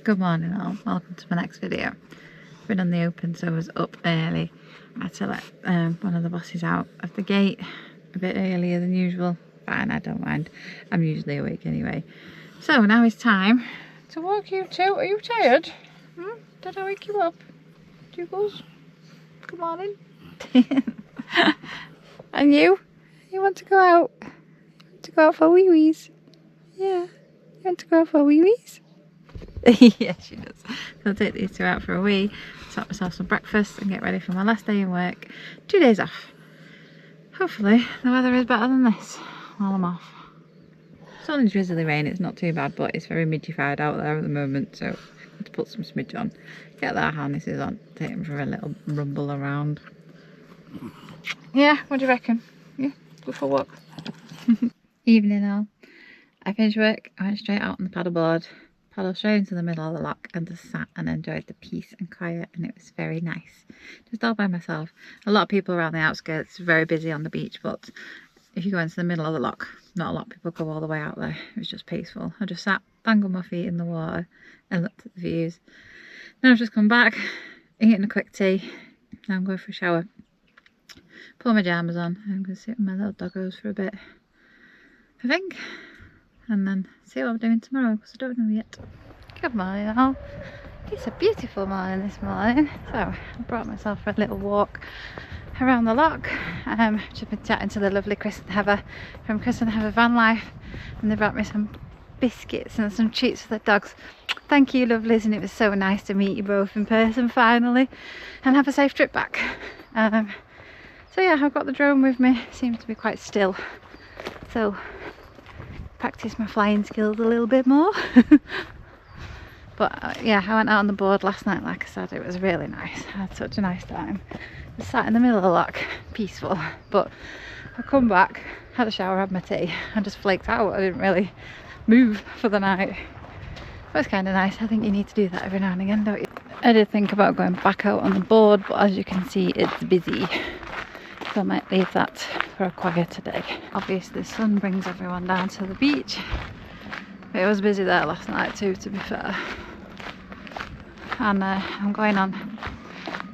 Good morning all, welcome to my next video. Been on the open, so I was up early. I had to let one of the bosses out of the gate a bit earlier than usual. Fine, I don't mind. I'm usually awake anyway. So now it's time to walk you two. Are you tired? Did I wake you up? Doggos? Good morning. And you? You want to go out? You want to go out for wee-wees? Yeah. You want to go out for wee-wees? Yeah, she does. So I'll take these two out for a wee, sort myself some breakfast and get ready for my last day in work. 2 days off. Hopefully the weather is better than this while I'm off. It's only drizzly rain, it's not too bad, but it's very midgified out there at the moment, so I have to put some smidge on. Get their harnesses on, take them for a little rumble around. Yeah, what do you reckon? Yeah, go for a walk. Evening all. I finished work, I went straight out on the paddleboard. Paddled straight into the middle of the loch and just sat and enjoyed the peace and quiet, and it was very nice. Just all by myself. A lot of people around the outskirts, very busy on the beach, but if you go into the middle of the loch, not a lot of people go all the way out there. It was just peaceful. I just sat, dangled my feet in the water and looked at the views. Then I've just come back, eaten a quick tea. Now I'm going for a shower. Put my pyjamas on. I'm going to sit with my little doggos for a bit, I think. And then see what I'm doing tomorrow, because I don't know yet. Good morning all. It's a beautiful morning this morning. So I brought myself for a little walk around the loch. Just been chatting to the lovely Chris and Heather from Chris and Heather Van Life, and they brought me some biscuits and some treats for the dogs. Thank you, lovelies, and it was so nice to meet you both in person finally, and have a safe trip back. So yeah, I've got the drone with me. It seems to be quite still, so practice my flying skills a little bit more. But yeah, I went out on the board last night, like I said. It was really nice. I had such a nice time. Just sat in the middle of the loch, peaceful. But I come back, had a shower, had my tea, and just flaked out. I didn't really move for the night. But it's kind of nice. I think you need to do that every now and again, don't you? I did think about going back out on the board, but as you can see, it's busy. So I might leave that for a quieter day. Obviously the sun brings everyone down to the beach. It was busy there last night too, to be fair. And I'm going on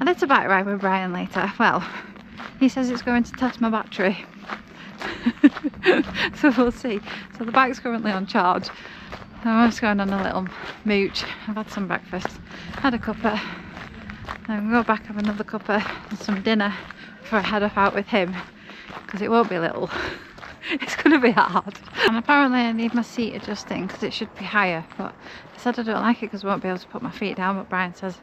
a little bike ride with Brian later. Well, he says it's going to test my battery. So we'll see. So the bike's currently on charge. I'm just going on a little mooch. I've had some breakfast, had a cuppa. I'm going to go back, have another cuppa and some dinner before I head off out with him, because it won't be little. It's going to be hard. And apparently I need my seat adjusting because it should be higher, but I said I don't like it because I won't be able to put my feet down. But Brian says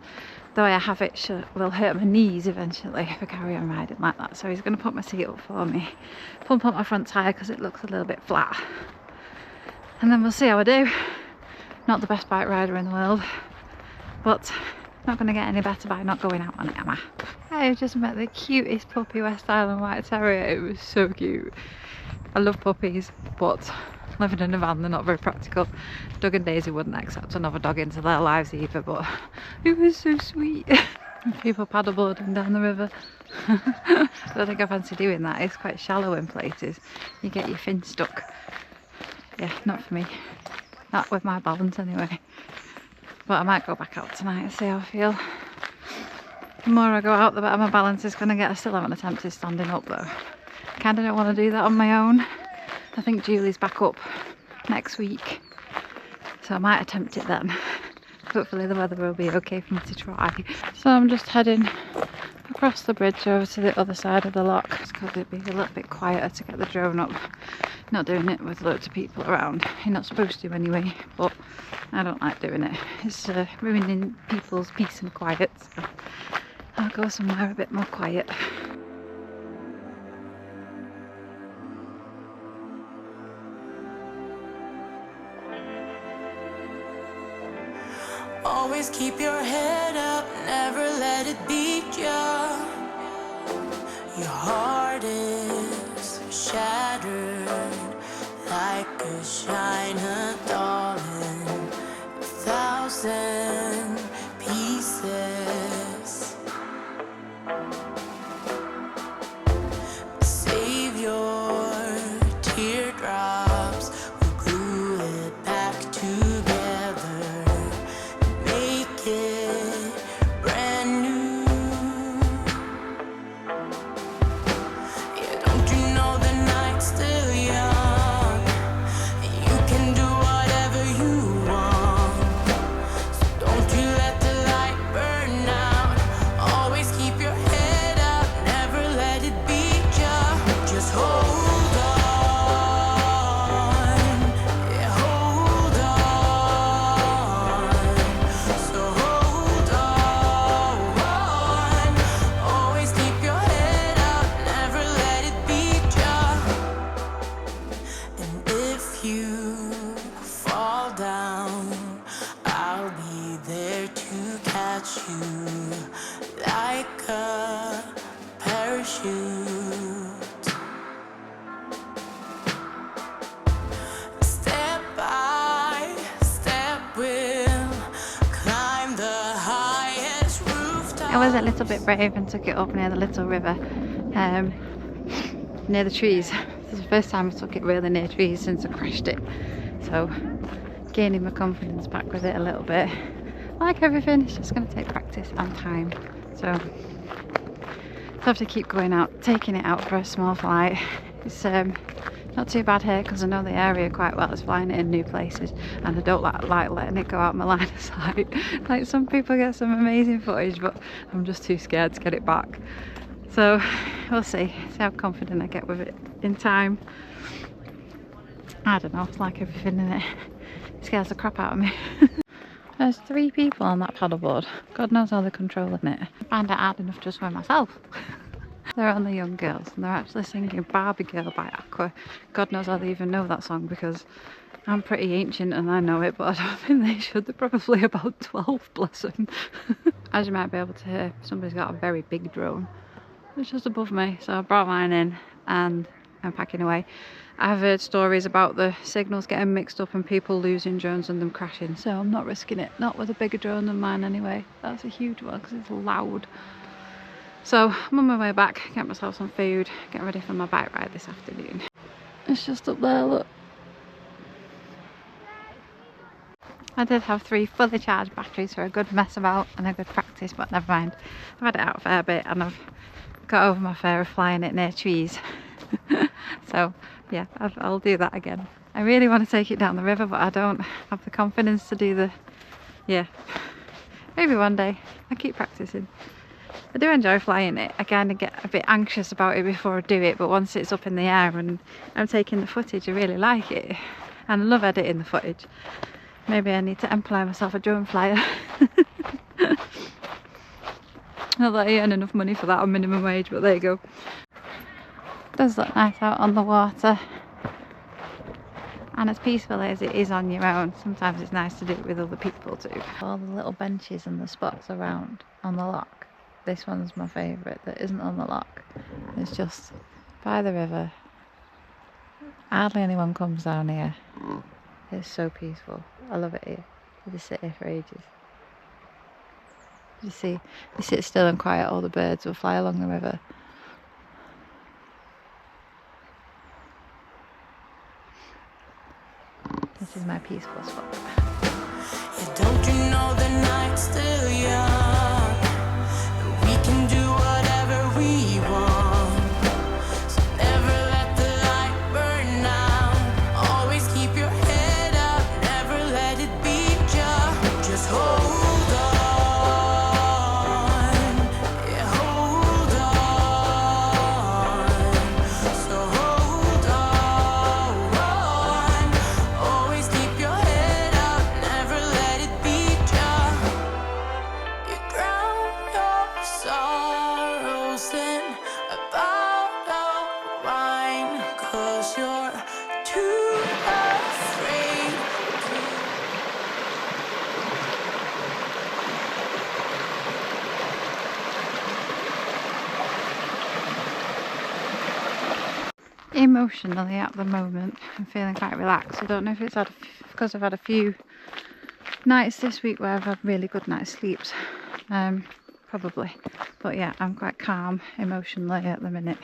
the way I have it will hurt my knees eventually if I carry on riding like that. So he's going to put my seat up for me, pump up my front tyre because it looks a little bit flat, and then we'll see how I do. Not the best bike rider in the world, but not going to get any better by not going out on it, am I? I just met the cutest puppy West Island White Terrier. It was so cute. I love puppies, but living in a van, they're not very practical. Doug and Daisy wouldn't accept another dog into their lives either, but it was so sweet. People paddleboarding down the river. I don't think I fancy doing that. It's quite shallow in places. You get your fin stuck. Yeah, not for me. Not with my balance anyway. But I might go back out tonight and see how I feel. The more I go out, the better my balance is going to get. I still haven't attempted standing up though. I kind of don't want to do that on my own. I think Julie's back up next week, so I might attempt it then. Hopefully the weather will be okay for me to try. So I'm just heading across the bridge over to the other side of the loch, because it'd be a little bit quieter to get the drone up. Not doing it with loads of people around. You're not supposed to anyway, but I don't like doing it. It's ruining people's peace and quiet, so I'll go somewhere a bit more quiet. Always keep your head up, never let it beat ya. Your heart is shattered like a china doll in 1,000 pieces. Save your teardrops, we'll glue it back together. you like a parachute. Step by step we'll climb the highest rooftop. I was a little bit brave and took it up near the little river, near the trees. This is the first time I took it really near trees since I crashed it. So gaining my confidence back with it a little bit. Like everything, it's just going to take practice and time. So I have to keep going out, taking it out for a small flight. It's not too bad here because I know the area quite well. It's flying it in new places, and I don't like letting it go out my line of sight. Like some people get some amazing footage, but I'm just too scared to get it back. So we'll see how confident I get with it in time. I don't know, it's like everything in it. It scares the crap out of me. There's 3 people on that paddleboard. God knows how they're controlling it. I find it hard enough to swim myself. They're only young girls and they're actually singing Barbie Girl by Aqua. God knows how they even know that song because I'm pretty ancient and I know it, but I don't think they should. They're probably about 12, bless them. As you might be able to hear, somebody's got a very big drone. It's just above me, so I brought mine in and I'm packing away. I've heard stories about the signals getting mixed up and people losing drones and them crashing, so I'm not risking it. Not with a bigger drone than mine anyway. That's a huge one because it's loud. So I'm on my way back, get myself some food, get ready for my bike ride this afternoon. It's just up there, look. I did have 3 fully charged batteries for a good mess about and a good practice, but never mind. I've had it out a fair bit and I've got over my fear of flying it near trees. So yeah, I'll do that again. I really want to take it down the river, but I don't have the confidence to do the... Yeah, maybe one day. I keep practicing. I do enjoy flying it. I kind of get a bit anxious about it before I do it, but once it's up in the air and I'm taking the footage, I really like it. And I love editing the footage. Maybe I need to employ myself a drone flyer. Not that I earn enough money for that on minimum wage, but there you go. It does look nice out on the water. And as peaceful as it is on your own, sometimes it's nice to do it with other people too. All the little benches and the spots around on the lock. This one's my favourite that isn't on the lock. It's just by the river. Hardly anyone comes down here. It's so peaceful. I love it here. You just sit here for ages. You see, you sit still and quiet, all the birds will fly along the river. This is my peaceful spot. Yeah, don't you know the night's still young? We can do whatever we want. So never let the light burn out. Always keep your head up, never let it beat ya. Just hold on. Yeah, hold on. So hold on. Always keep your head up, never let it beat ya. You drown your sorrows in a bottle of wine, 'cause you're too afraid. Emotionally at the moment, I'm feeling quite relaxed. I don't know if it's because I've had a few nights this week where I've had really good night's sleeps. Probably. But yeah, I'm quite calm emotionally at the minute.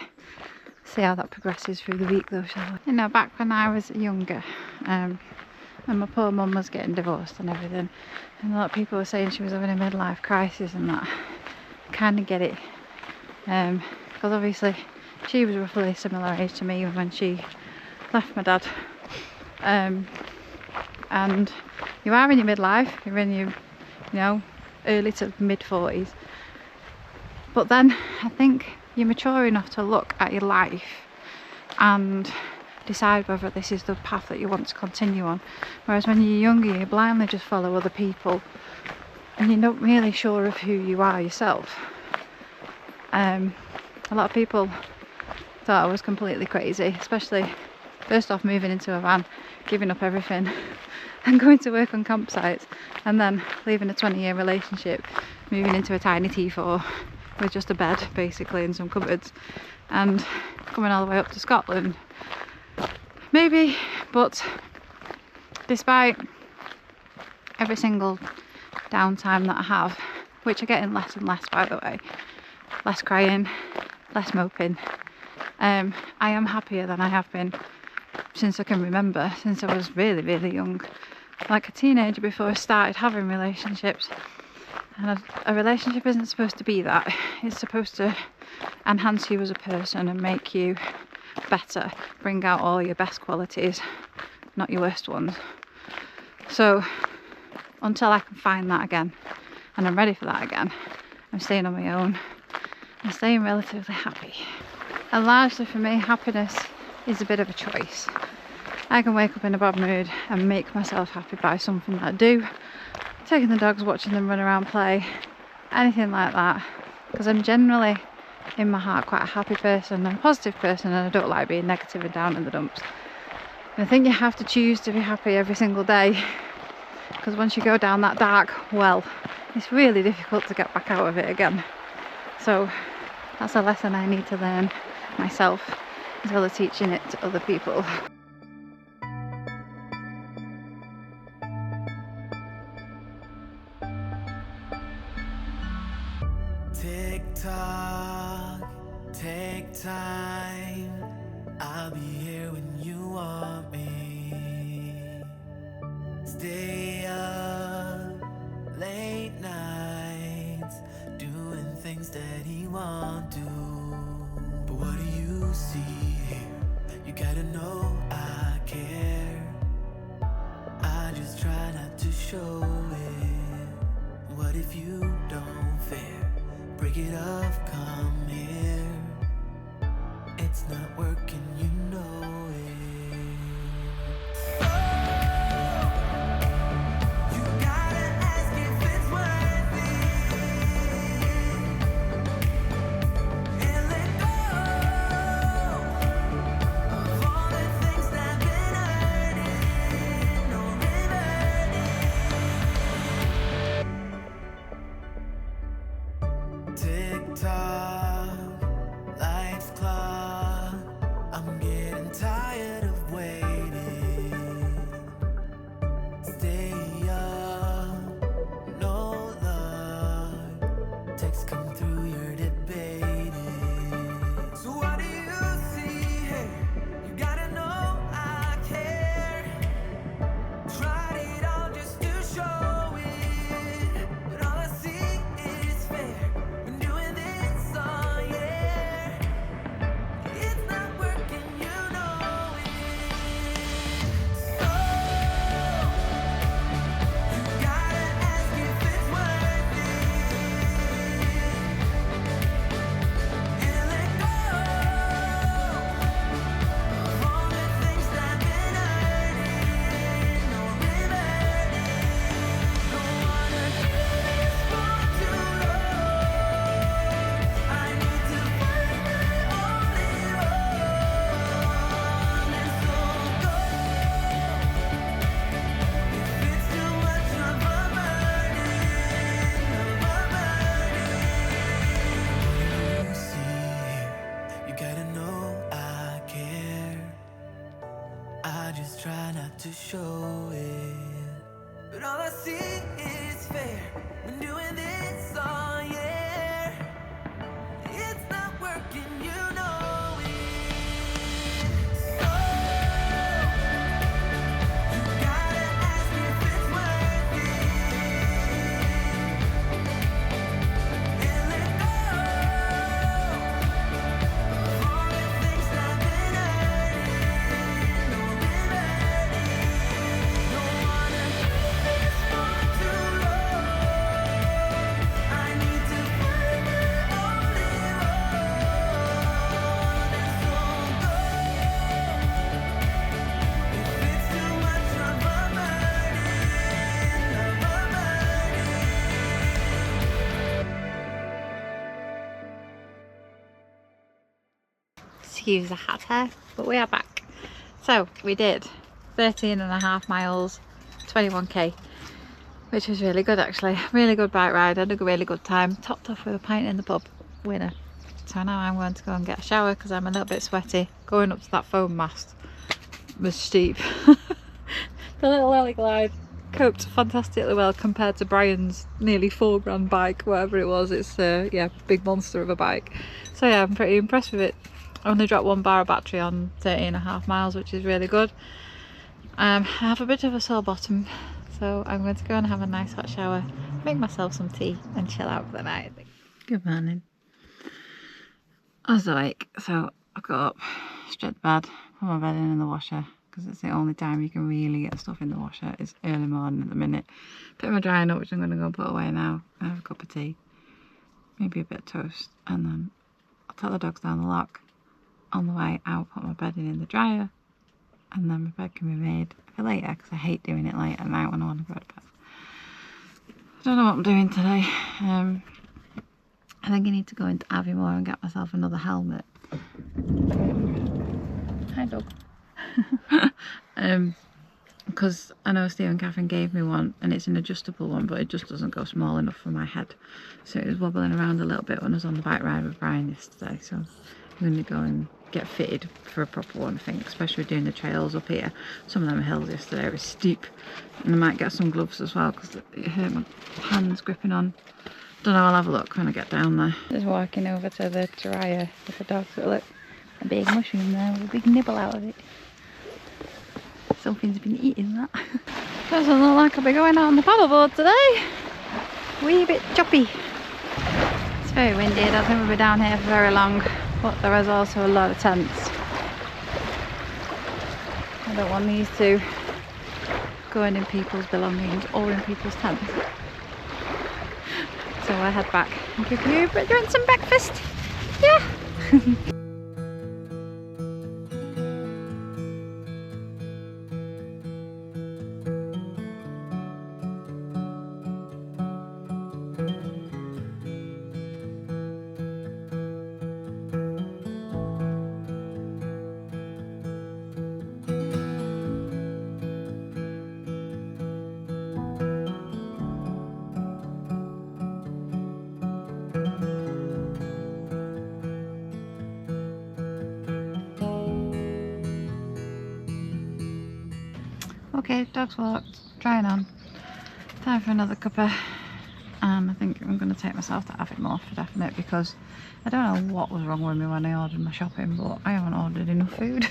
See how that progresses through the week though, shall we? You know, back when I was younger, and my poor mum was getting divorced and everything, and a lot of people were saying she was having a midlife crisis and that. I kind of get it. Because obviously she was roughly a similar age to me when she left my dad. And you are in your midlife, you're in your, early to mid 40s. But then I think you're mature enough to look at your life and decide whether this is the path that you want to continue on. Whereas when you're younger, you blindly just follow other people and you're not really sure of who you are yourself. A lot of people thought I was completely crazy, especially first off moving into a van, giving up everything, and going to work on campsites, and then leaving a 20-year relationship, moving into a tiny T4 with just a bed basically and some cupboards, and coming all the way up to Scotland. Maybe, but despite every single downtime that I have, which are getting less and less by the way, less crying, less moping, I am happier than I have been since I can remember, since I was really, really young, like a teenager before I started having relationships. And a relationship isn't supposed to be that. It's supposed to enhance you as a person and make you better, bring out all your best qualities, not your worst ones. So until I can find that again, and I'm ready for that again, I'm staying on my own. I'm staying relatively happy. And largely for me, happiness is a bit of a choice. I can wake up in a bad mood and make myself happy by something that I do. Taking the dogs, watching them run around, play, anything like that. Because I'm generally, in my heart, quite a happy person and a positive person, and I don't like being negative and down in the dumps. And I think you have to choose to be happy every single day. Because once you go down that dark well, it's really difficult to get back out of it again. So that's a lesson I need to learn myself, as well as teaching it to other people. Tick tock, take time. I'll be here when you want me. Stay up late nights, doing things that he won't do. But what do you see here? You gotta know I care. I just try not to show it. What if you don't fare? Break it off, come here. It's not working, you know it. You gotta ask if it's worth it. And let go of all the things that been hurting. No reverting. Tick tock, life's clock. I'm getting tired of waiting. Stay up, no luck. Texts come through, you're debating. So what do you see here? You gotta know I care. Tried it all just to show it, but all I see is fair. Been doing this all year. It's not working, you know it. So you gotta ask if it's worth it. And let go of all the things that been hurting. No reverting. Don't wanna do this for too long. I need to find my only one. And so go. If it's too much of a burden, you see here, you gotta know I care. I just try not to show it, but all I see is fair. Been doing this all year. It's not working, you know it. So you gotta ask if it's worth it. And let go of all the things that been hurting. No reverting. Don't wanna do this for too long. I need to find my only one. And so go. If it's too much of a burden, Excuse the hatter, but we are back. So we did 13.5 miles 21k, which was really good actually. Really good bike ride, had a really good time. Topped off with a pint in the pub, winner. So now I'm going to go and get a shower because I'm a little bit sweaty. Going up to that foam mast was steep. The little Ellie glide coped fantastically well compared to Brian's nearly £4 bike, whatever it was. It's yeah, big monster of a bike. So yeah, I'm pretty impressed with it. I only dropped 1 bar of battery on 30.5 miles, which is really good. I have a bit of a sore bottom, so I'm going to go and have a nice hot shower, make myself some tea and chill out for the night. Good morning. I was awake, so I got up, straight to bed, put my bed in the washer, because it's the only time you can really get stuff in the washer. It's early morning at the minute. Put my drying up, which I'm going to go and put away now, and have a cup of tea, maybe a bit of toast, and then I'll take the dogs down the lock. On the way out, put my bedding in the dryer, and then my bed can be made for later, because I hate doing it late at night when I want to go to bed. I don't know what I'm doing today. I think I need to go into Aviemore and get myself another helmet. Hi dog. Because I know Steve and Catherine gave me one, and it's an adjustable one, but it just doesn't go small enough for my head. So it was wobbling around a little bit when I was on the bike ride with Brian yesterday. So I'm going to go and get fitted for a proper one, I think, especially doing the trails up here. Some of them hills yesterday were steep, and I might get some gloves as well because it hurt my hands gripping on. Don't know, I'll have a look when I get down there. Just walking over to the dryer with the dogs. Look, a big mushroom there with a big nibble out of it. Something's been eating that. Doesn't look like I'll be going out on the paddleboard today. Wee bit choppy. It's very windy, I don't think we'll be down here for very long, but there is also a lot of tents. I don't want these to go in people's belongings or in people's tents. So I'll head back and give you some breakfast. Yeah. Okay, dogs walked, drying on. Time for another cuppa, and I think I'm going to take myself to Aviemore for definite, because I don't know what was wrong with me when I ordered my shopping, but I haven't ordered enough food.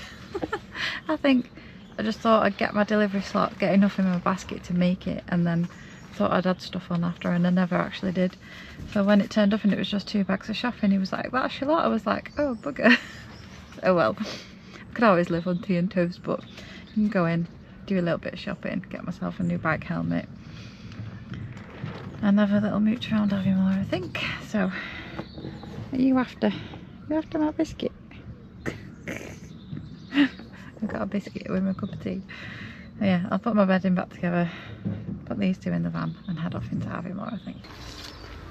I think I just thought I'd get my delivery slot, get enough in my basket to make it, and then thought I'd add stuff on after, and I never actually did. So when it turned up and it was just 2 bags of shopping, he was like, "That's your lot." I was like, "Oh bugger." Oh well, I could always live on tea and toast, but you can go in, do a little bit of shopping, get myself a new bike helmet, and have a little mooch around Aviemore, I think. So, are you after? You after my biscuit? I've got a biscuit with my cup of tea. So yeah, I'll put my bedding back together, put these two in the van, and head off into Aviemore, I think.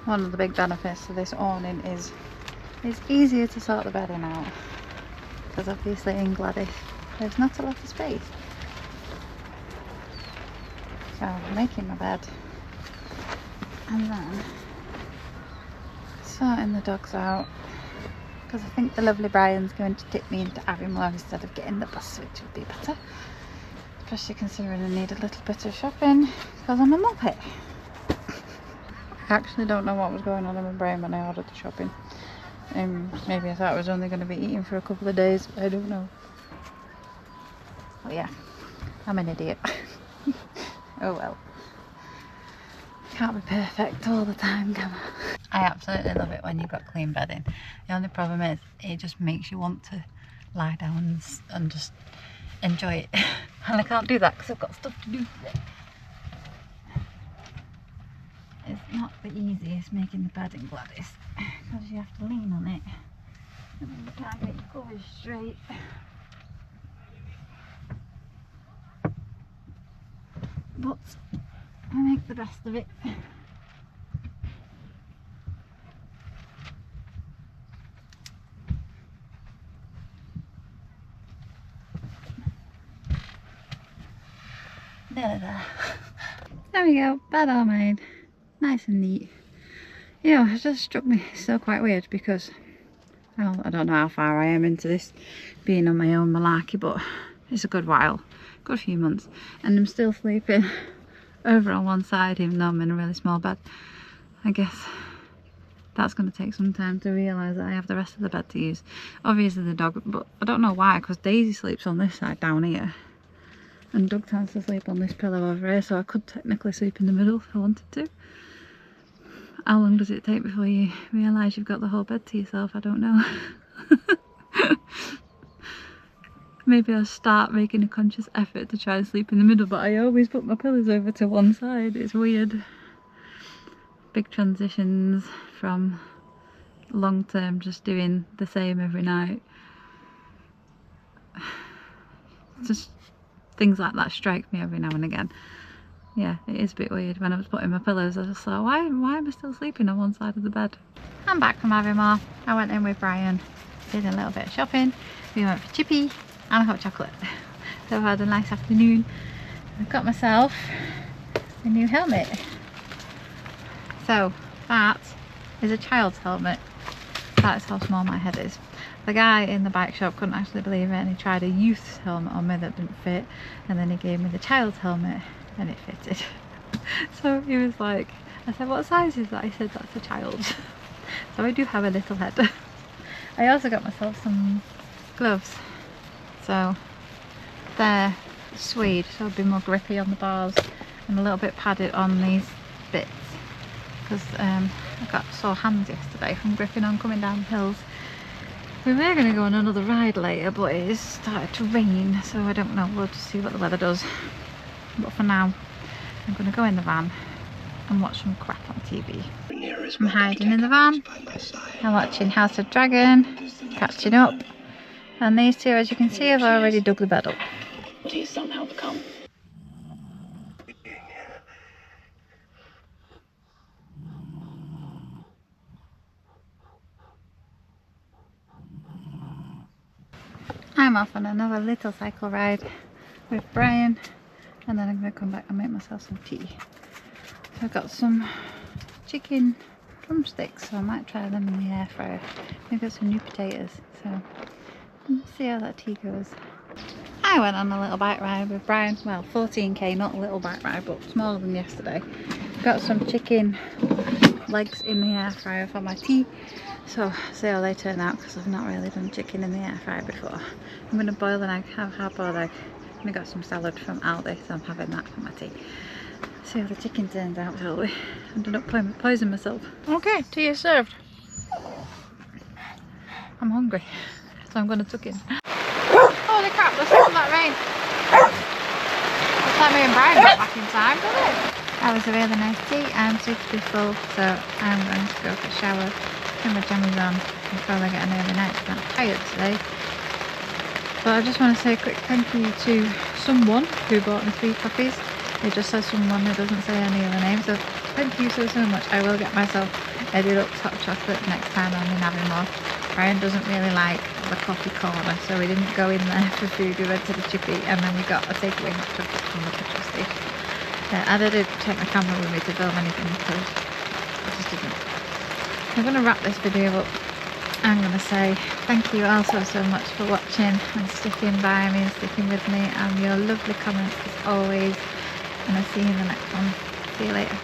One of the big benefits of this awning is it's easier to sort the bedding out, because obviously in Gladys there's not a lot of space. So I'm making my bed, and then sorting the dogs out, because I think the lovely Brian's going to take me into Aviemore instead of getting the bus, which would be better, especially considering I need a little bit of shopping because I'm a muppet. I actually don't know what was going on in my brain when I ordered the shopping. Maybe I thought I was only going to be eating for a couple of days, I don't know. But yeah, I'm an idiot. Oh well. Can't be perfect all the time, can I? I absolutely love it when you've got clean bedding. The only problem is it just makes you want to lie down and just enjoy it. And I can't do that because I've got stuff to do. It's not the easiest making the bed in Gladys, because you have to lean on it and then you can't get your covers straight. But I make the best of it. There. There we go, bed all made. Nice and neat. You know, it just struck me so quite weird because, well, I don't know how far I am into this being on my own malarkey, but it's a good while, good few months, and I'm still sleeping over on one side even though I'm in a really small bed. I guess that's going to take some time to realise that I have the rest of the bed to use. Obviously the dog, but I don't know why, because Daisy sleeps on this side down here and Doug tends to sleep on this pillow over here, so I could technically sleep in the middle if I wanted to. How long does it take before you realise you've got the whole bed to yourself? I don't know. Maybe I'll start making a conscious effort to try and sleep in the middle, but I always put my pillows over to one side. It's weird. Big transitions from long term just doing the same every night. Just things like that strike me every now and again. Yeah, it is a bit weird. When I was putting my pillows, I just thought, why am I still sleeping on one side of the bed? I'm back from having more. I went in with Brian, did a little bit of shopping. We went for chippy and a hot chocolate. So I've had a nice afternoon. I've got myself a new helmet. So that is a child's helmet. That's how small my head is. The guy in the bike shop couldn't actually believe it, and he tried a youth's helmet on me that didn't fit, and then he gave me the child's helmet and it fitted. So he was like, I said, what size is that? He said, that's a child's. So I do have a little head. I also got myself some gloves. So they're suede, so it'll be more grippy on the bars and a little bit padded on these bits, because I got sore hands yesterday from gripping on coming down hills. We were going to go on another ride later, but it has started to rain, so I don't know, we'll just see what the weather does. But for now, I'm going to go in the van and watch some crap on TV. I'm hiding in the van, I'm watching House of Dragon, catching up, and these two, as you can see, have already dug the bed up. But he's somehow become. I'm off on another little cycle ride with Brian, and then I'm going to come back and make myself some tea. So I've got some chicken drumsticks, so I might try them in the air fryer. I've got some new potatoes, so let's see how that tea goes. I went on a little bike ride with Brian, well 14k, not a little bike ride, but smaller than yesterday. Got some chicken legs in the air fryer for my tea, so see how they turn out, because I've not really done chicken in the air fryer before. I'm going to boil an egg, have a hard-boiled egg, and I got some salad from Aldi, so I'm having that for my tea. See how the chicken turns out, shall we? I ended up poisoning myself. Okay, tea is served. I'm hungry, so I'm going to tuck in. Holy crap, listen to that rain. Looks like me and Brian got back in time, doesn't it? That was a really nice tea. I'm super full, so I'm going to go for a shower, put my jammies on before I get an early night, because I'm tired today. But I just want to say a quick thank you to someone who bought me 3 coffees. It just says someone, it doesn't say any other name, so thank you so much. I will get myself a deluxe hot chocolate next time I'm in having more. Brian doesn't really like the coffee corner, so we didn't go in there for food. We went to the chippy and then we got a takeaway hot chocolate from the petrol station. I didn't take my camera with me to film anything because I just didn't. I'm going to wrap this video up. I'm going to say thank you all so much for watching and sticking by me and sticking with me, and your lovely comments as always, and I'll see you in the next one. See you later.